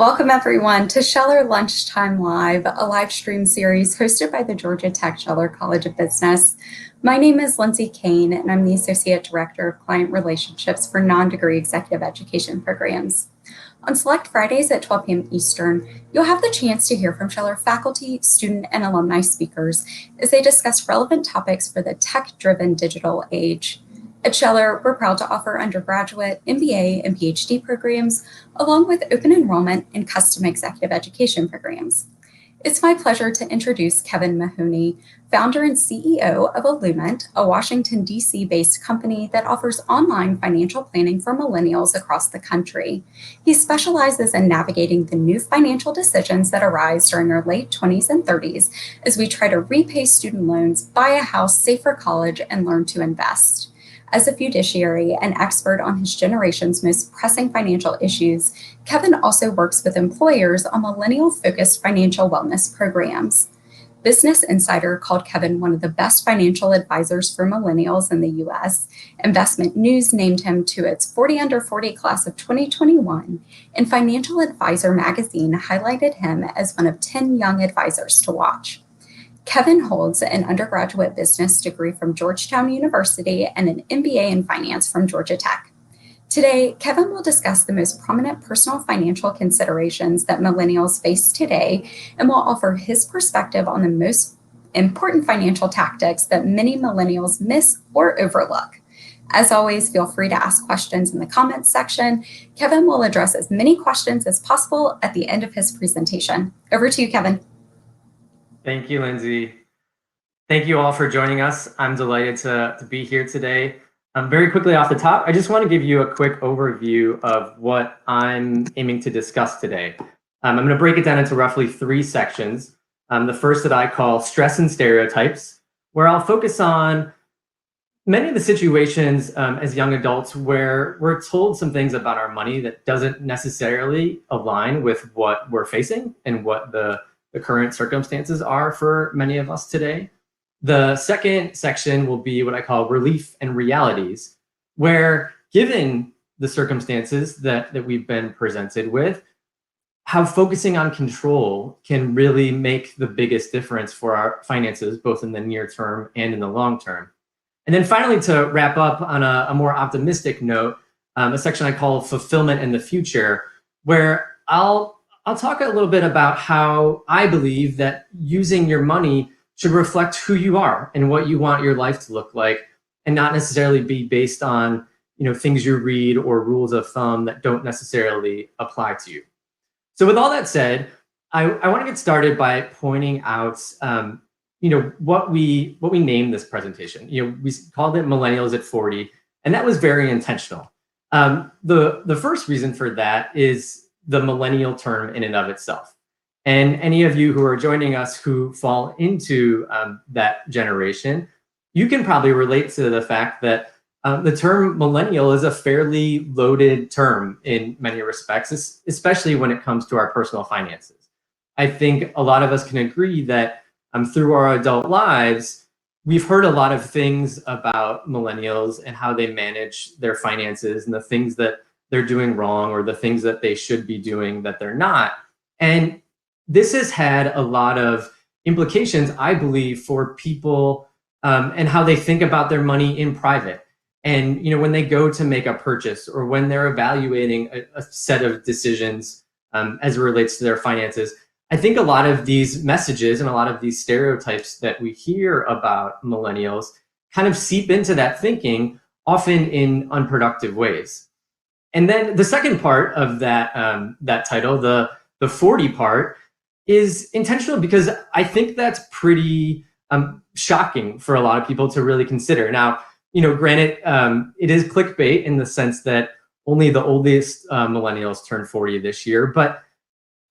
Welcome everyone to Scheller Lunchtime Live, a live stream series hosted by the Georgia Tech Scheller College of Business. My name is Lindsay Kane, and I'm the Associate Director of Client Relationships for non-degree executive education programs. On select Fridays at 12 p.m. Eastern, you'll have the chance to hear from Scheller faculty, student, and alumni speakers as they discuss relevant topics for the tech-driven digital age. At Scheller, we're proud to offer undergraduate, MBA, and PhD programs, along with open enrollment and custom executive education programs. It's my pleasure to introduce Kevin Mahoney, founder and CEO of Illumint, a Washington, D.C.-based company that offers online financial planning for millennials across the country. He specializes in navigating the new financial decisions that arise during our late 20s and 30s as we try to repay student loans, buy a house, save for college, and learn to invest. As a fiduciary and expert on his generation's most pressing financial issues, Kevin also works with employers on millennial-focused financial wellness programs. Business Insider called Kevin one of the best financial advisors for millennials in the U.S. Investment News named him to its 40 Under 40 class of 2021, and Financial Advisor magazine highlighted him as one of 10 young advisors to watch. Kevin holds an undergraduate business degree from Georgetown University and an MBA in finance from Georgia Tech. Today, Kevin will discuss the most prominent personal financial considerations that millennials face today and will offer his perspective on the most important financial tactics that many millennials miss or overlook. As always, feel free to ask questions in the comments section. Kevin will address as many questions as possible at the end of his presentation. Over to you, Kevin. Thank you, Lindsay. Thank you all for joining us. I'm delighted to be here today. Very quickly off the top, I just want to give you a quick overview of what I'm aiming to discuss today. I'm going to break it down into roughly 3 sections. The first that I call stress and stereotypes, where I'll focus on many of the situations as young adults where we're told some things about our money that doesn't necessarily align with what we're facing and what the current circumstances are for many of us today. The second section will be what I call relief and realities, where given the circumstances that we've been presented with, how focusing on control can really make the biggest difference for our finances, both in the near term and in the long term. And then finally, to wrap up on a more optimistic note, a section I call fulfillment in the future, where I'll talk a little bit about how I believe that using your money should reflect who you are and what you want your life to look like, and not necessarily be based on things you read or rules of thumb that don't necessarily apply to you. So with all that said, I want to get started by pointing out what we named this presentation. We called it Millennials at 40, and that was very intentional. The first reason for that is the millennial term in and of itself. And any of you who are joining us who fall into that generation, you can probably relate to the fact that the term millennial is a fairly loaded term in many respects, especially when it comes to our personal finances. I think a lot of us can agree that through our adult lives, we've heard a lot of things about millennials and how they manage their finances and the things that they're doing wrong or the things that they should be doing that they're not. And this has had a lot of implications, I believe, for people and how they think about their money in private. And when they go to make a purchase or when they're evaluating a set of decisions as it relates to their finances, I think a lot of these messages and a lot of these stereotypes that we hear about millennials kind of seep into that thinking, often in unproductive ways. And then the second part of that title, the 40 part, is intentional because I think that's pretty shocking for a lot of people to really consider. Now, granted, it is clickbait in the sense that only the oldest millennials turn 40 this year, but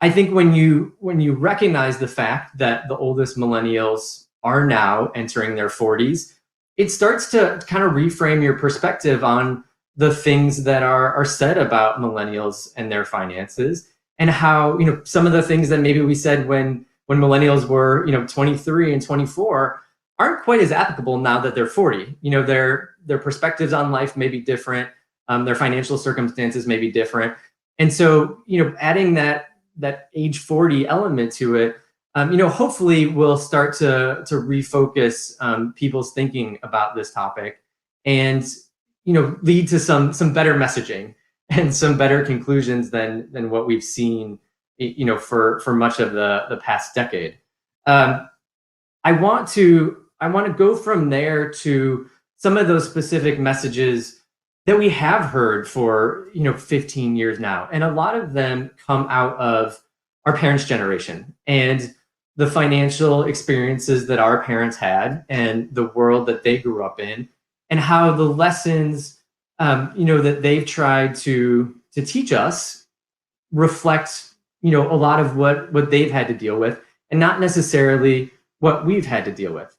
I think when you recognize the fact that the oldest millennials are now entering their 40s, it starts to kind of reframe your perspective on the things that are said about millennials and their finances, and how some of the things that maybe we said when millennials were 23 and 24 aren't quite as applicable now that they're 40. Their perspectives on life may be different, their financial circumstances may be different, and so adding that that age 40 element to it, hopefully will start to refocus people's thinking about this topic, and lead to some better messaging and some better conclusions than what we've seen for much of the past decade. I want to go from there to some of those specific messages that we have heard for 15 years now, and a lot of them come out of our parents' generation and the financial experiences that our parents had and the world that they grew up in, and how the lessons that they've tried to teach us reflect a lot of what they've had to deal with, and not necessarily what we've had to deal with.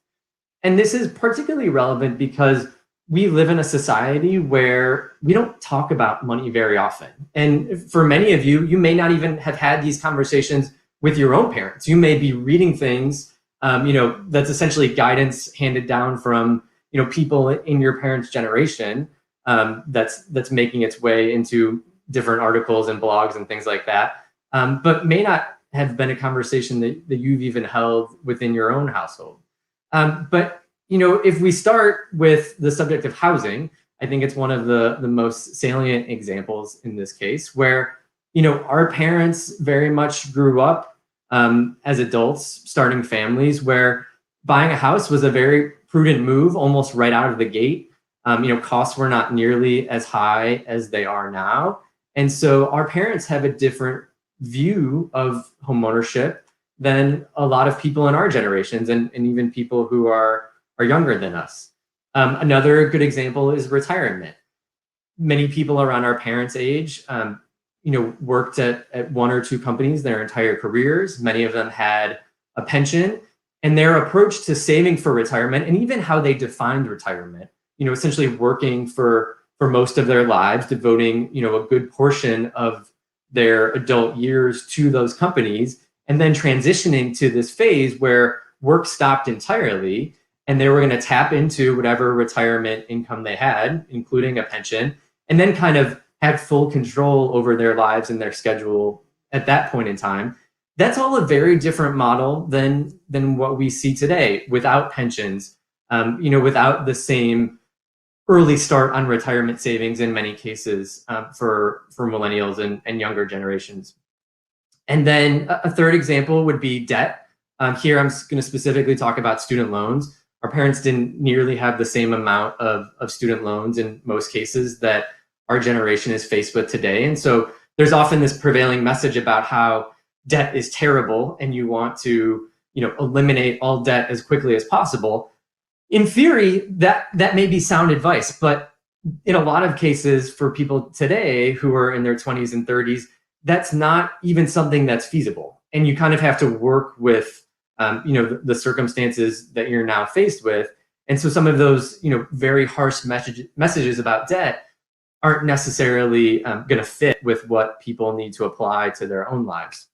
And this is particularly relevant because we live in a society where we don't talk about money very often. And for many of you, you may not even have had these conversations with your own parents. You may be reading things, that's essentially guidance handed down from, people in your parents' generation, that's making its way into different articles and blogs and things like that, but may not have been a conversation that you've even held within your own household. But if we start with the subject of housing, I think it's one of the most salient examples in this case, where our parents very much grew up as adults, starting families, where buying a house was a very prudent move almost right out of the gate. Costs were not nearly as high as they are now. And so our parents have a different view of homeownership than a lot of people in our generations, and even people who are younger than us. Another good example is retirement. Many people around our parents' age, worked at one or two companies their entire careers. Many of them had a pension, and their approach to saving for retirement, and even how they defined retirement, essentially working for most of their lives, devoting, a good portion of their adult years to those companies, and then transitioning to this phase where work stopped entirely, and they were going to tap into whatever retirement income they had, including a pension, and then kind of have full control over their lives and their schedule at that point in time. That's all a very different model than what we see today, without pensions, without the same early start on retirement savings in many cases, for millennials and younger generations. And then a third example would be debt. Here I'm going to specifically talk about student loans. Our parents didn't nearly have the same amount of student loans in most cases that our generation is faced with today. And so there's often this prevailing message about how debt is terrible and you want to eliminate all debt as quickly as possible. In theory, that may be sound advice, but in a lot of cases for people today who are in their 20s and 30s, that's not even something that's feasible. And you kind of have to work with the circumstances that you're now faced with. And so some of those very harsh messages about debt aren't necessarily going to fit with what people need to apply to their own lives.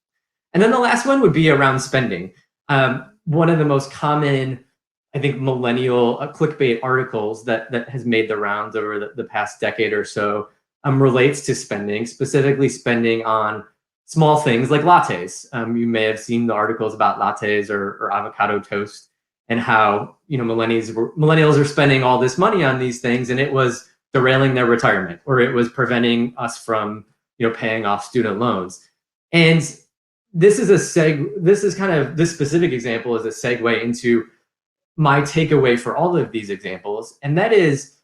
And then the last one would be around spending. One of the most common, I think, millennial clickbait articles that has made the rounds over the past decade or so relates to spending, specifically spending on small things like lattes. You may have seen the articles about lattes or avocado toast, and how millennials are spending all this money on these things, and it was derailing their retirement, or it was preventing us from paying off student loans. And this specific example is a segue into my takeaway for all of these examples. And that is,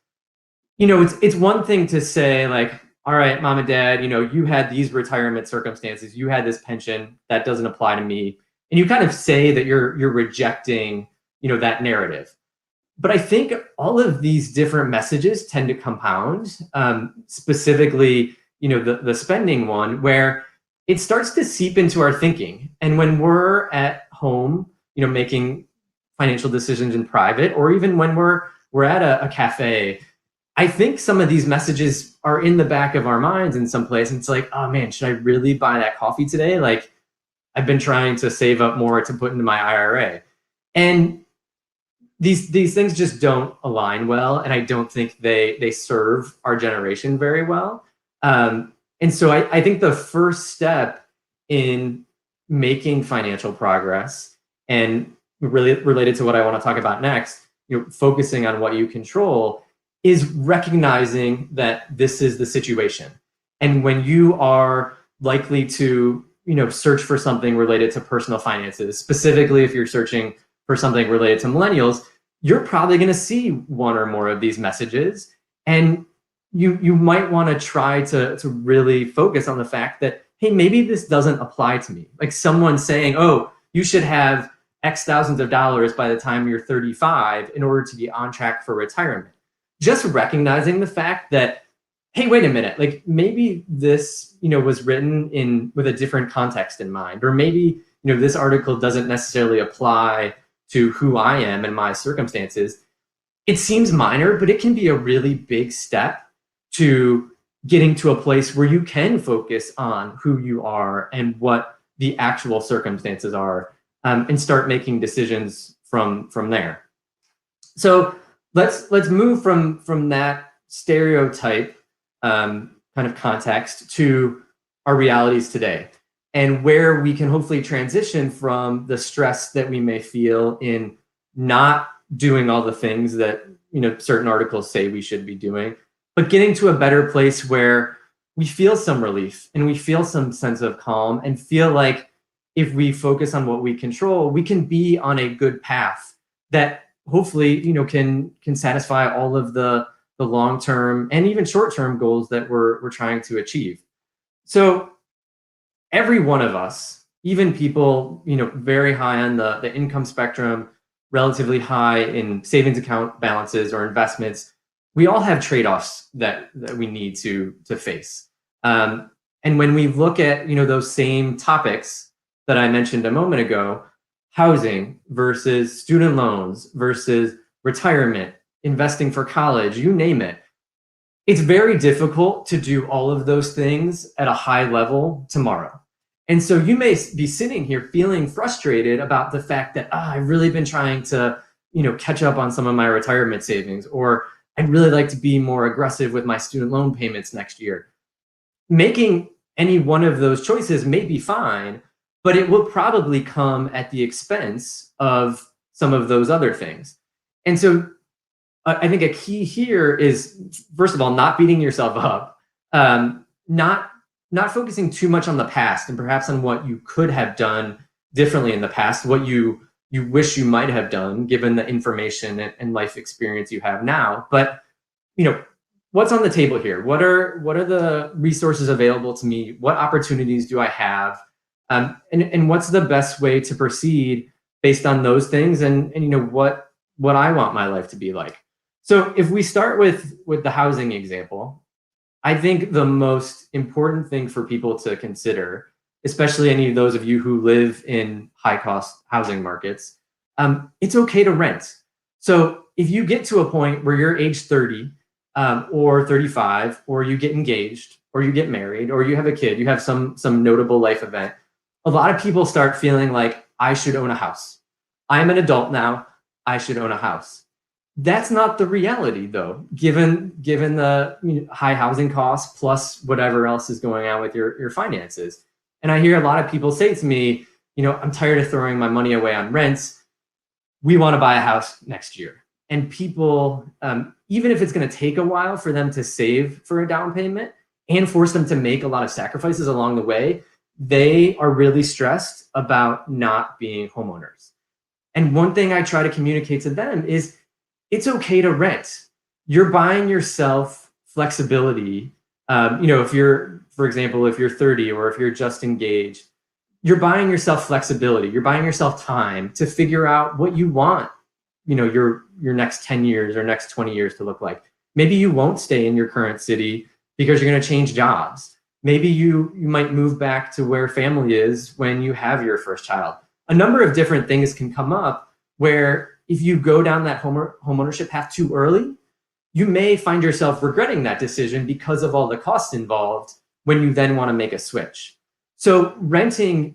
it's one thing to say, like, all right, mom and dad, you had these retirement circumstances, you had this pension, that doesn't apply to me. And you kind of say that you're rejecting, that narrative. But I think all of these different messages tend to compound, specifically, the spending one, where it starts to seep into our thinking. And when we're at home, making financial decisions in private, or even when we're at a cafe, I think some of these messages are in the back of our minds in some place. And it's like, oh man, should I really buy that coffee today? Like, I've been trying to save up more to put into my IRA. And these things just don't align well. And I don't think they serve our generation very well. And so I think the first step in making financial progress, and really related to what I want to talk about next, focusing on what you control, is recognizing that this is the situation. And when you are likely to, search for something related to personal finances, specifically if you're searching for something related to millennials, you're probably going to see one or more of these messages. And you might want to try to really focus on the fact that, hey, maybe this doesn't apply to me. Like someone saying, oh, you should have X thousands of dollars by the time you're 35 in order to be on track for retirement. Just recognizing the fact that, hey, wait a minute, like maybe this, was written with a different context in mind, or maybe, this article doesn't necessarily apply to who I am and my circumstances. It seems minor, but it can be a really big step to getting to a place where you can focus on who you are and what the actual circumstances are, and start making decisions from there. So let's move from that stereotype kind of context to our realities today, and where we can hopefully transition from the stress that we may feel in not doing all the things that certain articles say we should be doing, but getting to a better place where we feel some relief and we feel some sense of calm, and feel like if we focus on what we control, we can be on a good path that hopefully can satisfy all of the long-term and even short-term goals that we're trying to achieve. So every one of us, even people very high on the income spectrum, relatively high in savings account balances or investments, we all have trade-offs that we need to face. And when we look at those same topics that I mentioned a moment ago, housing versus student loans versus retirement, investing for college, you name it, it's very difficult to do all of those things at a high level tomorrow. And so you may be sitting here feeling frustrated about the fact that I've really been trying to catch up on some of my retirement savings, or I'd really like to be more aggressive with my student loan payments next year. Making any one of those choices may be fine, but it will probably come at the expense of some of those other things. And so I think a key here is, first of all, not beating yourself up, not focusing too much on the past and perhaps on what you could have done differently in the past, what you wish you might have done given the information and life experience you have now. But what's on the table here? What are the resources available to me? What opportunities do I have? And what's the best way to proceed based on those things, and what I want my life to be like. So if we start with the housing example, I think the most important thing for people to consider, especially any of those of you who live in high cost housing markets, it's okay to rent. So if you get to a point where you're age 30 or 35, or you get engaged, or you get married, or you have a kid, you have some notable life event, a lot of people start feeling like, I should own a house. I'm an adult now, I should own a house. That's not the reality, though, given the high housing costs plus whatever else is going on with your finances. And I hear a lot of people say to me, I'm tired of throwing my money away on rents. We want to buy a house next year. And people, even if it's going to take a while for them to save for a down payment and force them to make a lot of sacrifices along the way, they are really stressed about not being homeowners. And one thing I try to communicate to them is, it's okay to rent. You're buying yourself flexibility. If you're, for example, if you're 30 or if you're just engaged, you're buying yourself flexibility. You're buying yourself time to figure out what you want, your next 10 years or next 20 years to look like. Maybe you won't stay in your current city because you're going to change jobs. Maybe you might move back to where family is when you have your first child. A number of different things can come up where, if you go down that homeownership path too early, you may find yourself regretting that decision because of all the costs involved when you then want to make a switch. So renting,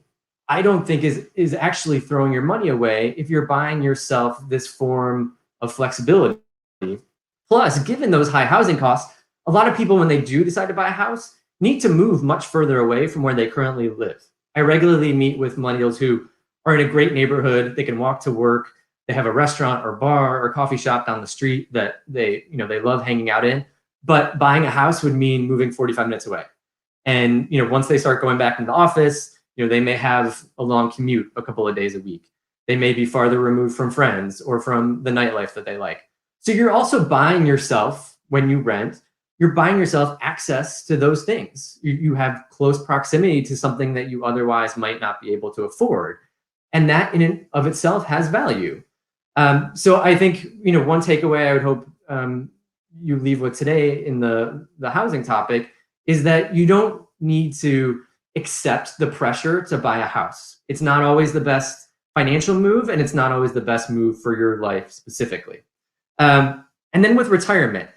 I don't think is actually throwing your money away if you're buying yourself this form of flexibility. Plus, given those high housing costs, a lot of people, when they do decide to buy a house, need to move much further away from where they currently live. I regularly meet with millennials who are in a great neighborhood. They can walk to work. They have a restaurant or bar or coffee shop down the street that they love hanging out in. But buying a house would mean moving 45 minutes away. And once they start going back into the office, they may have a long commute a couple of days a week. They may be farther removed from friends or from the nightlife that they like. So you're also buying yourself, when you rent, you're buying yourself access to those things. You have close proximity to something that you otherwise might not be able to afford. And that in and of itself has value. So I think, one takeaway I would hope you leave with today in the housing topic is that you don't need to accept the pressure to buy a house. It's not always the best financial move, and it's not always the best move for your life specifically. And then with retirement,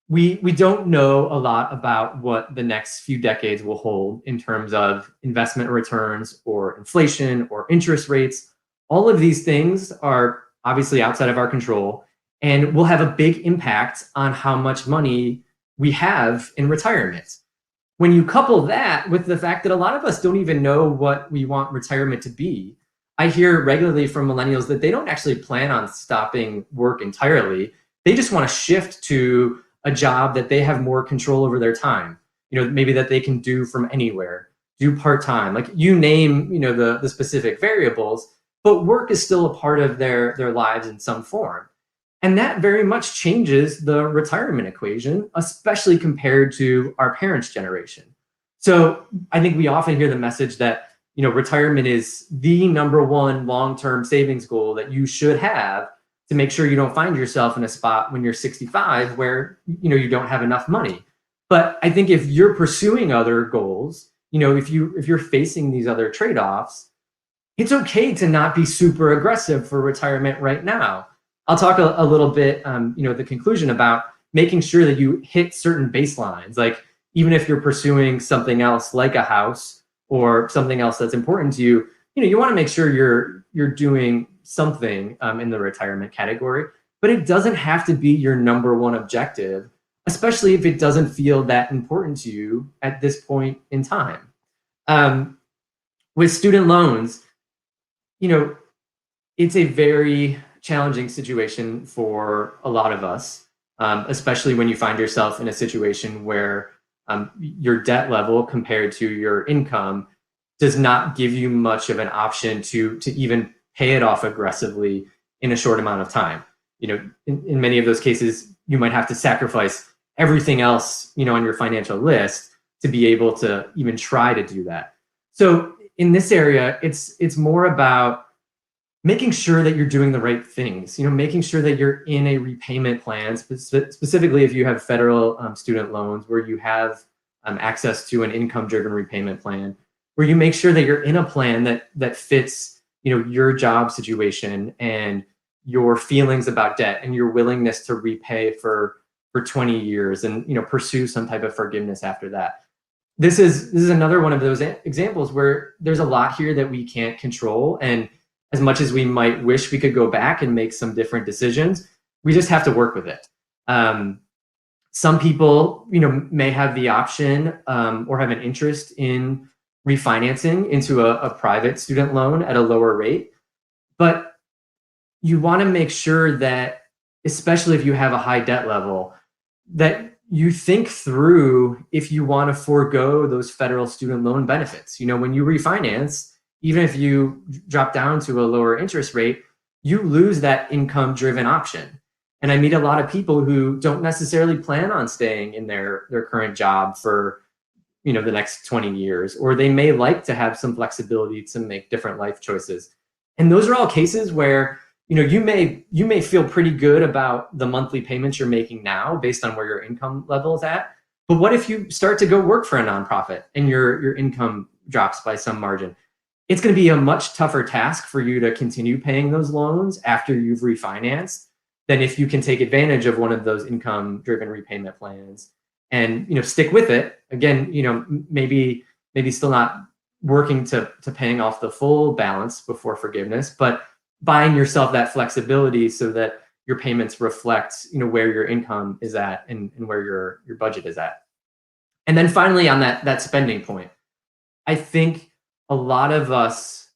we don't know a lot about what the next few decades will hold in terms of investment returns or inflation or interest rates. All of these things are obviously outside of our control and will have a big impact on how much money we have in retirement. When you couple that with the fact that a lot of us don't even know what we want retirement to be, I hear regularly from millennials that they don't actually plan on stopping work entirely. They just want to shift to a job that they have more control over their time, maybe that they can do from anywhere, do part-time, like you name, the specific variables, but work is still a part of their lives in some form. And that very much changes the retirement equation, especially compared to our parents' generation. So I think we often hear the message that, retirement is the number one long-term savings goal that you should have to make sure you don't find yourself in a spot when you're 65 where, you don't have enough money. But I think if you're pursuing other goals, if you're facing these other trade-offs, it's okay to not be super aggressive for retirement right now. I'll talk a little bit, at the conclusion about making sure that you hit certain baselines. Like even if you're pursuing something else like a house or something else that's important to you, you want to make sure you're doing something in the retirement category, but it doesn't have to be your number one objective, especially if it doesn't feel that important to you at this point in time. With student loans, it's a very challenging situation for a lot of us, especially when you find yourself in a situation where your debt level compared to your income does not give you much of an option to even pay it off aggressively in a short amount of time. In many of those cases, you might have to sacrifice everything else, on your financial list to be able to even try to do that. So in this area, it's more about making sure that you're doing the right things, making sure that you're in a repayment plan, specifically if you have federal student loans where you have access to an income-driven repayment plan, where you make sure that you're in a plan that fits, your job situation and your feelings about debt and your willingness to repay for 20 years and, pursue some type of forgiveness after that. This is another one of those examples where there's a lot here that we can't control, and as much as we might wish we could go back and make some different decisions, we just have to work with it. Some people, may have the option or have an interest in refinancing into a private student loan at a lower rate. But you want to make sure that, especially if you have a high debt level, that you think through if you want to forego those federal student loan benefits. When you refinance, even if you drop down to a lower interest rate, you lose that income-driven option. And I meet a lot of people who don't necessarily plan on staying in their current job for, the next 20 years, or they may like to have some flexibility to make different life choices. And those are all cases where, you may feel pretty good about the monthly payments you're making now based on where your income level is at. But what if you start to go work for a nonprofit and your income drops by some margin? It's going to be a much tougher task for you to continue paying those loans after you've refinanced than if you can take advantage of one of those income-driven repayment plans and stick with it. Again, maybe still not working to paying off the full balance before forgiveness, but buying yourself that flexibility so that your payments reflect where your income is at and where your budget is at. And then finally, on that spending point, I think a lot of us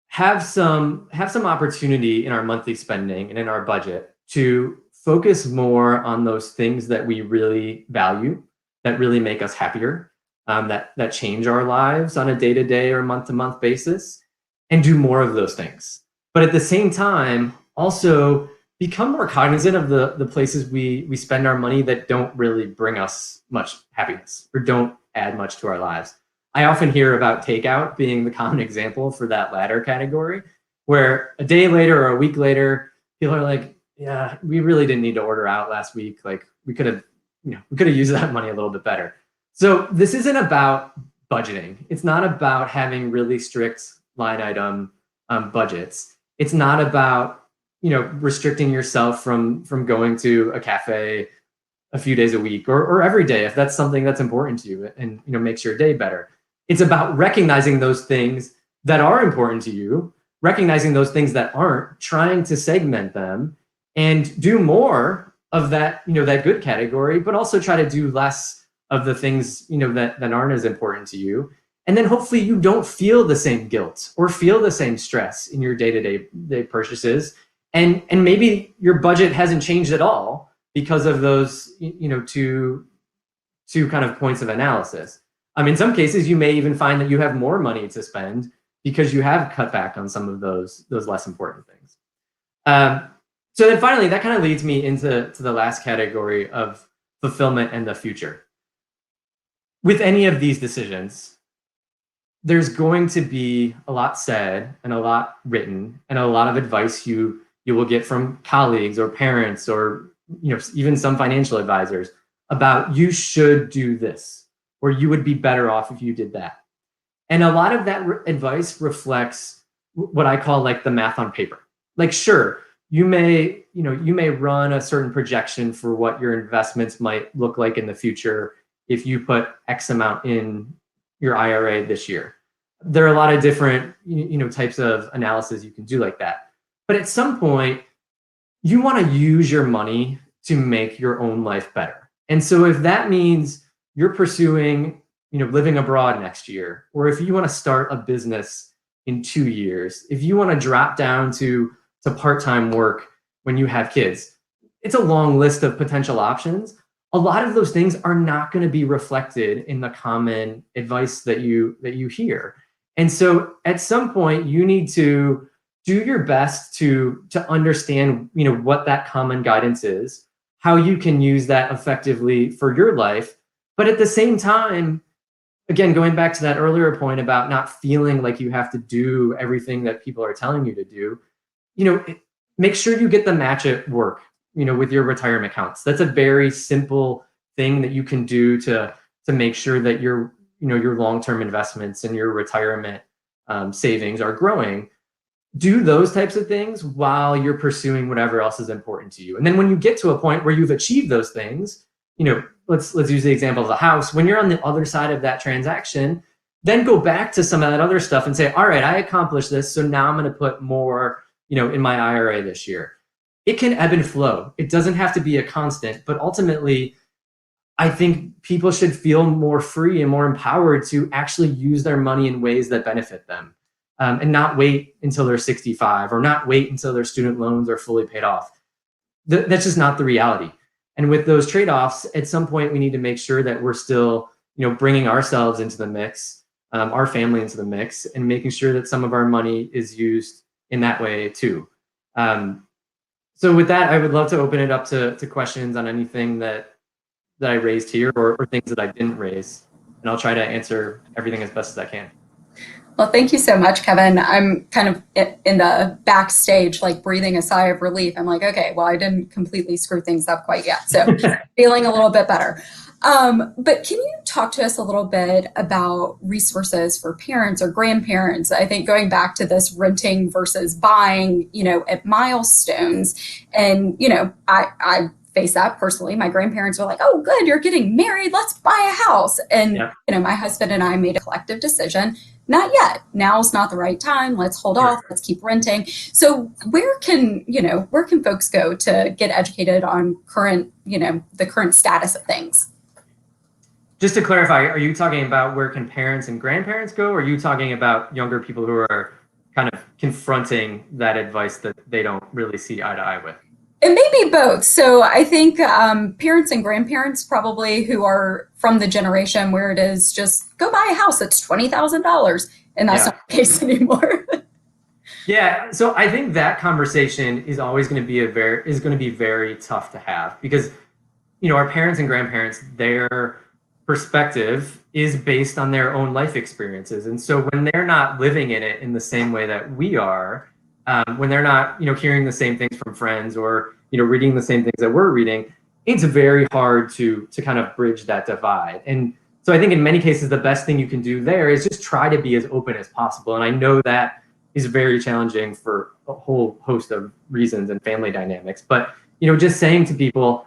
have some opportunity in our monthly spending and in our budget to focus more on those things that we really value, that really make us happier, that change our lives on a day-to-day or month-to-month basis, and do more of those things. But at the same time, also become more cognizant of the places we spend our money that don't really bring us much happiness or don't add much to our lives. I often hear about takeout being the common example for that latter category, where a day later or a week later, people are like, yeah, we really didn't need to order out last week. Like we could have used that money a little bit better. So this isn't about budgeting. It's not about having really strict line item budgets. It's not about restricting yourself from going to a cafe a few days a week or every day if that's something that's important to you and makes your day better. It's about recognizing those things that are important to you, recognizing those things that aren't, trying to segment them and do more of that, that good category, but also try to do less of the things, that aren't as important to you. And then hopefully you don't feel the same guilt or feel the same stress in your day-to-day purchases. And maybe your budget hasn't changed at all because of those, two kind of points of analysis. In some cases, you may even find that you have more money to spend because you have cut back on some of those less important things. So then finally, that kind of leads me into the last category of fulfillment and the future. With any of these decisions, there's going to be a lot said and a lot written and a lot of advice you will get from colleagues or parents or even some financial advisors about you should do this or you would be better off if you did that. And a lot of that advice reflects what I call like the math on paper. Like, sure, you may run a certain projection for what your investments might look like in the future if you put X amount in your IRA this year. There are a lot of different types of analysis you can do like that. But at some point, you want to use your money to make your own life better. And so if that means you're pursuing, living abroad next year, or if you want to start a business in 2 years, if you want to drop down to part-time work when you have kids, it's a long list of potential options. A lot of those things are not going to be reflected in the common advice that you hear. And so at some point you need to do your best to understand, what that common guidance is, how you can use that effectively for your life. But at the same time, again, going back to that earlier point about not feeling like you have to do everything that people are telling you to do, make sure you get the match at work, with your retirement accounts. That's a very simple thing that you can do to make sure that your long-term investments and your retirement savings are growing. Do those types of things while you're pursuing whatever else is important to you. And then when you get to a point where you've achieved those things, let's use the example of the house. When you're on the other side of that transaction, then go back to some of that other stuff and say, all right, I accomplished this, so now I'm going to put more, in my IRA this year. It can ebb and flow. It doesn't have to be a constant, but ultimately, I think people should feel more free and more empowered to actually use their money in ways that benefit them, and not wait until they're 65 or not wait until their student loans are fully paid off. That's just not the reality. And with those trade-offs, at some point, we need to make sure that we're still, bringing ourselves into the mix, our family into the mix, and making sure that some of our money is used in that way too. So with that, I would love to open it up to questions on anything that I raised here or things that I didn't raise. And I'll try to answer everything as best as I can. Well, thank you so much, Kevin. I'm kind of in the backstage, like breathing a sigh of relief. I'm like, okay, well, I didn't completely screw things up quite yet. So feeling a little bit better. But can you talk to us a little bit about resources for parents or grandparents? I think going back to this renting versus buying, at milestones. And, I face that personally. My grandparents were like, oh, good, you're getting married. Let's buy a house. And, my husband and I made a collective decision. Not yet. Now's not the right time. Let's hold off. Let's keep renting. So where can folks go to get educated on the current status of things? Just to clarify, are you talking about where can parents and grandparents go, or are you talking about younger people who are kind of confronting that advice that they don't really see eye to eye with? It may be both. So I think parents and grandparents probably who are from the generation where it is just go buy a house that's $20,000, and that's Yeah. not the case anymore. Yeah, so I think that conversation is always going to be very tough to have because our parents and grandparents, their perspective is based on their own life experiences. And so when they're not living in it in the same way that we are, when they're not, hearing the same things from friends or, reading the same things that we're reading, it's very hard to kind of bridge that divide. And so I think in many cases, the best thing you can do there is just try to be as open as possible. And I know that is very challenging for a whole host of reasons and family dynamics. But, just saying to people,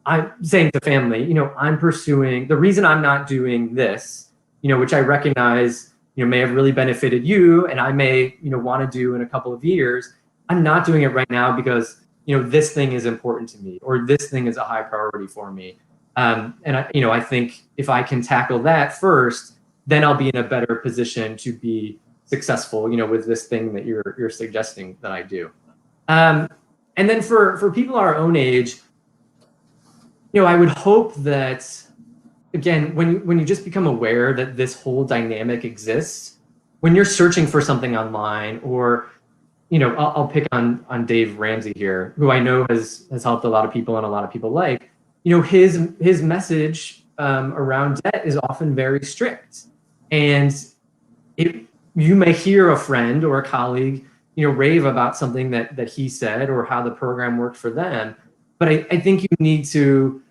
I'm saying to family, I'm pursuing the reason I'm not doing this, which I recognize, may have really benefited you and I may, want to do in a couple of years. I'm not doing it right now because, this thing is important to me or this thing is a high priority for me. And I think if I can tackle that first, then I'll be in a better position to be successful, with this thing that you're suggesting that I do. And then for people our own age, I would hope that, again, when you just become aware that this whole dynamic exists, when you're searching for something online or, I'll pick on Dave Ramsey here, who I know has helped a lot of people and a lot of people like, his message around debt is often very strict. And you may hear a friend or a colleague, rave about something that he said or how the program worked for them. But I think you need to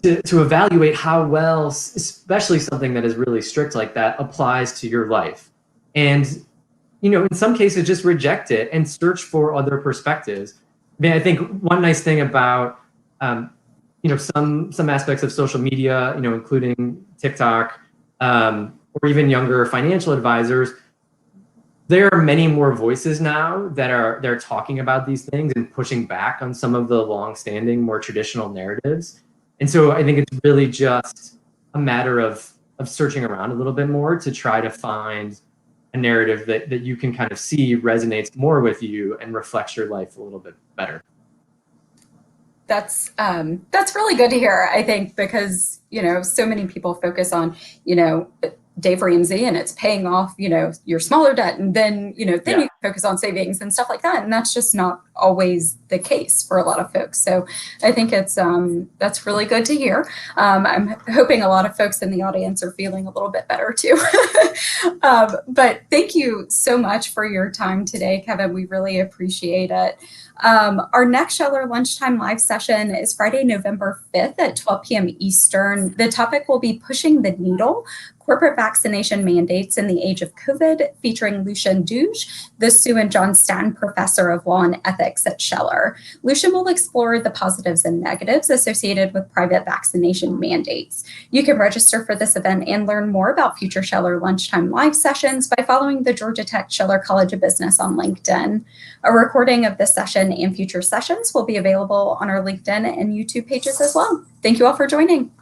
evaluate how well, especially something that is really strict like that, applies to your life. And, in some cases, just reject it and search for other perspectives. I mean, I think one nice thing about, some aspects of social media, including TikTok, or even younger financial advisors, there are many more voices now they're talking about these things and pushing back on some of the long-standing, more traditional narratives. And so I think it's really just a matter of searching around a little bit more to try to find a narrative that you can kind of see resonates more with you and reflects your life a little bit better. That's really good to hear, I think, because, so many people focus on, Dave Ramsey and it's paying off, your smaller debt. And then, you can focus on savings and stuff like that. And that's just not always the case for a lot of folks. So I think that's really good to hear. I'm hoping a lot of folks in the audience are feeling a little bit better too. But thank you so much for your time today, Kevin. We really appreciate it. Our next Scheller Lunchtime Live session is Friday, November 5th at 12 p.m. Eastern. The topic will be Pushing the Needle, Corporate Vaccination Mandates in the Age of COVID, featuring Lucian Duge, the Sue and John Stanton Professor of Law and Ethics at Scheller. Lucian will explore the positives and negatives associated with private vaccination mandates. You can register for this event and learn more about future Scheller Lunchtime Live sessions by following the Georgia Tech Scheller College of Business on LinkedIn. A recording of this session and future sessions will be available on our LinkedIn and YouTube pages as well. Thank you all for joining.